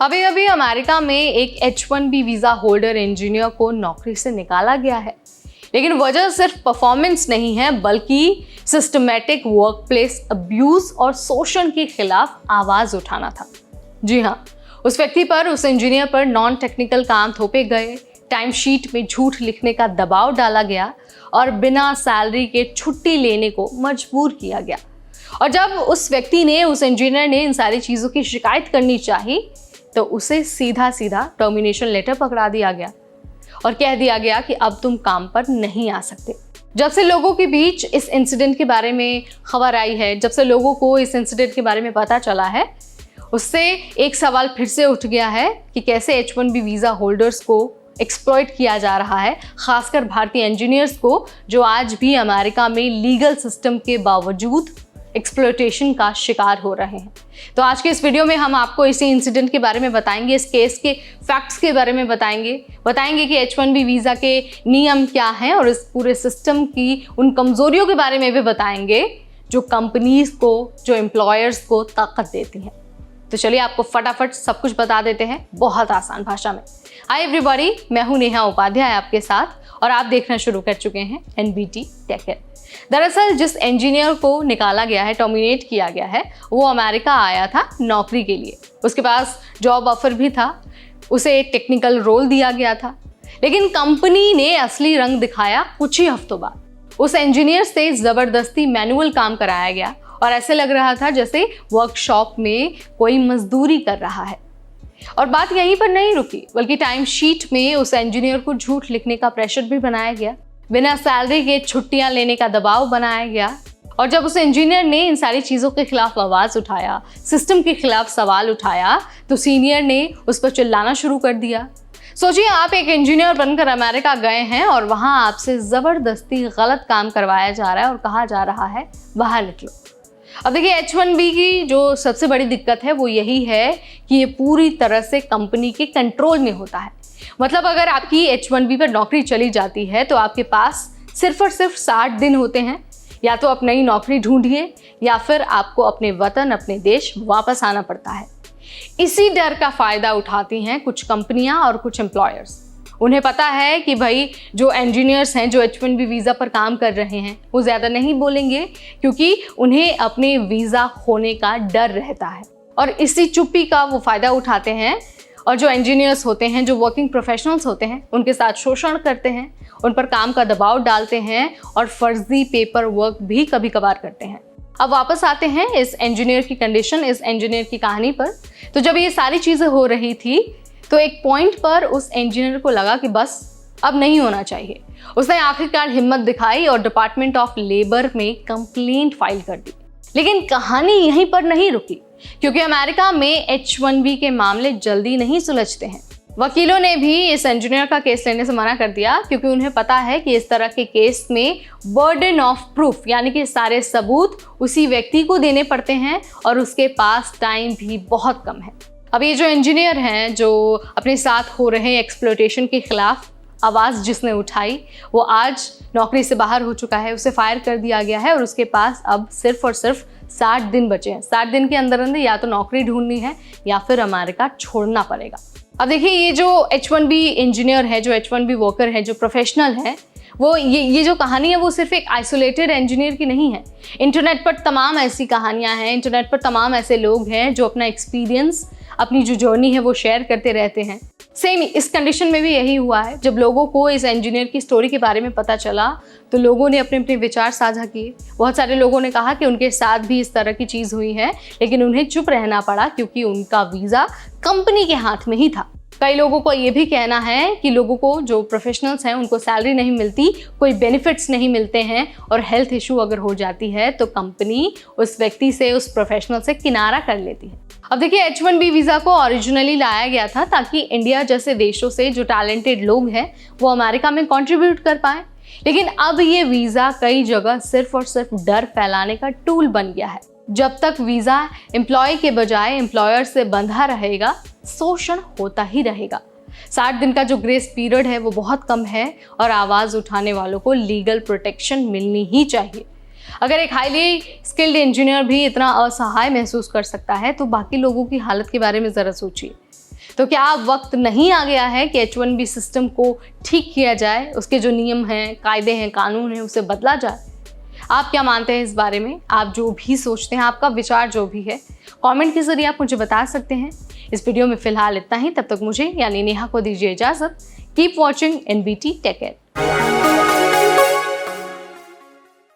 अभी अभी अमेरिका में एक H1B वीज़ा होल्डर इंजीनियर को नौकरी से निकाला गया है, लेकिन वजह सिर्फ परफॉर्मेंस नहीं है बल्कि सिस्टमैटिक वर्कप्लेस अब्यूज और शोषण के खिलाफ आवाज़ उठाना था। जी हाँ, उस व्यक्ति पर, उस इंजीनियर पर नॉन टेक्निकल काम थोपे गए, टाइम शीट में झूठ लिखने का दबाव डाला गया और बिना सैलरी के छुट्टी लेने को मजबूर किया गया। और जब उस व्यक्ति ने, उस इंजीनियर ने इन सारी चीज़ों की शिकायत करनी चाहिए तो उसे सीधा सीधा टर्मिनेशन लेटर पकड़ा दिया गया और कह दिया गया कि अब तुम काम पर नहीं आ सकते। जब से लोगों के बीच इस इंसिडेंट के बारे में खबर आई है, जब से लोगों को इस इंसिडेंट के बारे में पता चला है, उससे एक सवाल फिर से उठ गया है कि कैसे H1B वीज़ा होल्डर्स को एक्सप्लॉइट किया जा रहा है, खासकर भारतीय इंजीनियर्स को जो आज भी अमेरिका में लीगल सिस्टम के बावजूद एक्सप्लॉयटेशन का शिकार हो रहे हैं। तो आज के इस वीडियो में हम आपको इसी इंसिडेंट के बारे में बताएंगे, इस केस के फैक्ट्स के बारे में बताएंगे कि H1B वीज़ा के नियम क्या हैं और इस पूरे सिस्टम की उन कमज़ोरियों के बारे में भी बताएंगे जो कंपनीज को, जो एम्प्लॉयर्स को ताकत देती हैं। तो चलिए आपको फटाफट सब कुछ बता देते हैं बहुत आसान भाषा में। हाय एवरीबॉडी, मैं हूं नेहा उपाध्याय आपके साथ और आप देखना शुरू कर चुके हैं NBT टेक। दरअसल जिस इंजीनियर को निकाला गया है, टर्मिनेट किया गया है, वो अमेरिका आया था नौकरी के लिए। उसके पास जॉब ऑफर भी था, उसे एक टेक्निकल रोल दिया गया था, लेकिन कंपनी ने असली रंग दिखाया कुछ ही हफ्तों बाद। उस इंजीनियर से ज़बरदस्ती मैनुअल काम कराया गया और ऐसे लग रहा था जैसे वर्कशॉप में कोई मजदूरी कर रहा है। और बात यहीं पर नहीं रुकी, बल्कि टाइम शीट में उस इंजीनियर को झूठ लिखने का प्रेशर भी बनाया गया, बिना सैलरी के छुट्टियां लेने का दबाव बनाया गया। और जब उस इंजीनियर ने इन सारी चीज़ों के खिलाफ आवाज़ उठाया, सिस्टम के खिलाफ सवाल उठाया, तो सीनियर ने उस पर चिल्लाना शुरू कर दिया। सोचिए, आप एक इंजीनियर बनकर अमेरिका गए हैं और वहाँ आपसे ज़बरदस्ती गलत काम करवाया जा रहा है और कहा जा रहा है बाहर निकलो। अब देखिए, H1B की जो सबसे बड़ी दिक्कत है वो यही है कि ये पूरी तरह से कंपनी के कंट्रोल में होता है। मतलब अगर आपकी H1B पर नौकरी चली जाती है तो आपके पास सिर्फ और सिर्फ 60 दिन होते हैं, या तो आप नई नौकरी ढूंढिए या फिर आपको अपने वतन, अपने देश वापस आना पड़ता है। इसी डर का फ़ायदा उठाती हैं कुछ कंपनियां और कुछ एम्प्लॉयर्स। उन्हें पता है कि भाई जो इंजीनियर्स हैं, जो H1B वीज़ा पर काम कर रहे हैं, वो ज़्यादा नहीं बोलेंगे क्योंकि उन्हें अपने वीज़ा खोने का डर रहता है, और इसी चुप्पी का वो फ़ायदा उठाते हैं और जो इंजीनियर्स होते हैं, जो वर्किंग प्रोफेशनल्स होते हैं, उनके साथ शोषण करते हैं, उन पर काम का दबाव डालते हैं और फर्जी पेपर वर्क भी कभी कभार करते हैं। अब वापस आते हैं इस इंजीनियर की कंडीशन, इस इंजीनियर की कहानी पर। तो जब ये सारी चीज़ें हो रही थी तो एक पॉइंट पर उस इंजीनियर को लगा कि बस अब नहीं होना चाहिए। उसने आखिरकार हिम्मत दिखाई और डिपार्टमेंट ऑफ लेबर में कंप्लेंट फाइल कर दी। लेकिन कहानी यहीं पर नहीं रुकी, क्योंकि अमेरिका में H1B के मामले जल्दी नहीं सुलझते हैं। वकीलों ने भी इस इंजीनियर का केस लेने से मना कर दिया, क्योंकि उन्हें पता है कि इस तरह के केस में बर्डन ऑफ प्रूफ, यानी कि सारे सबूत उसी व्यक्ति को देने पड़ते हैं और उसके पास टाइम भी बहुत कम है। अब ये जो इंजीनियर हैं, जो अपने साथ हो रहे एक्सप्लॉयटेशन के खिलाफ आवाज़ जिसने उठाई, वो आज नौकरी से बाहर हो चुका है, उसे फायर कर दिया गया है और उसके पास अब सिर्फ और सिर्फ 60 दिन बचे हैं। 60 दिन के अंदर अंदर या तो नौकरी ढूंढनी है या फिर अमेरिका छोड़ना पड़ेगा। अब देखिए, ये जो H1B इंजीनियर है, जो H1B वर्कर है, जो प्रोफेशनल है, वो ये जो कहानी है वो सिर्फ एक आइसोलेटेड इंजीनियर की नहीं है। इंटरनेट पर तमाम ऐसी कहानियाँ हैं, इंटरनेट पर तमाम ऐसे लोग हैं जो अपना एक्सपीरियंस, अपनी जो जर्नी है वो शेयर करते रहते हैं। सेम इस कंडीशन में भी यही हुआ है। जब लोगों को इस इंजीनियर की स्टोरी के बारे में पता चला तो लोगों ने अपने अपने विचार साझा किए। बहुत सारे लोगों ने कहा कि उनके साथ भी इस तरह की चीज़ हुई है, लेकिन उन्हें चुप रहना पड़ा क्योंकि उनका वीज़ा कंपनी के हाथ में ही था। कई लोगों को ये भी कहना है कि लोगों को, जो प्रोफेशनल्स हैं, उनको सैलरी नहीं मिलती, कोई बेनिफिट्स नहीं मिलते हैं और हेल्थ इशू अगर हो जाती है तो कंपनी उस व्यक्ति से, उस प्रोफेशनल से किनारा कर लेती है। अब देखिए, H1B वीज़ा को ओरिजिनली लाया गया था ताकि इंडिया जैसे देशों से जो टैलेंटेड लोग हैं वो अमेरिका में कंट्रीब्यूट कर पाएँ, लेकिन अब ये वीज़ा कई जगह सिर्फ और सिर्फ डर फैलाने का टूल बन गया है। जब तक वीज़ा एम्प्लॉय के बजाय एम्प्लॉयर से बंधा रहेगा, शोषण होता ही रहेगा। 60 दिन का जो ग्रेस पीरियड है वो बहुत कम है और आवाज़ उठाने वालों को लीगल प्रोटेक्शन मिलनी ही चाहिए। अगर एक हाईली स्किल्ड इंजीनियर भी इतना असहाय महसूस कर सकता है तो बाकी लोगों की हालत के बारे में ज़रा सोचिए। तो क्या अब वक्त नहीं आ गया है कि H1B सिस्टम को ठीक किया जाए, उसके जो नियम हैं, कायदे हैं, कानून हैं, उसे बदला जाए? आप क्या मानते हैं इस बारे में? आप जो भी सोचते हैं, आपका विचार जो भी है, कमेंट के जरिए आप मुझे बता सकते हैं। इस वीडियो में फिलहाल इतना ही। तब तक मुझे यानी नेहा को दीजिए इजाजत। Keep watching NBT take care.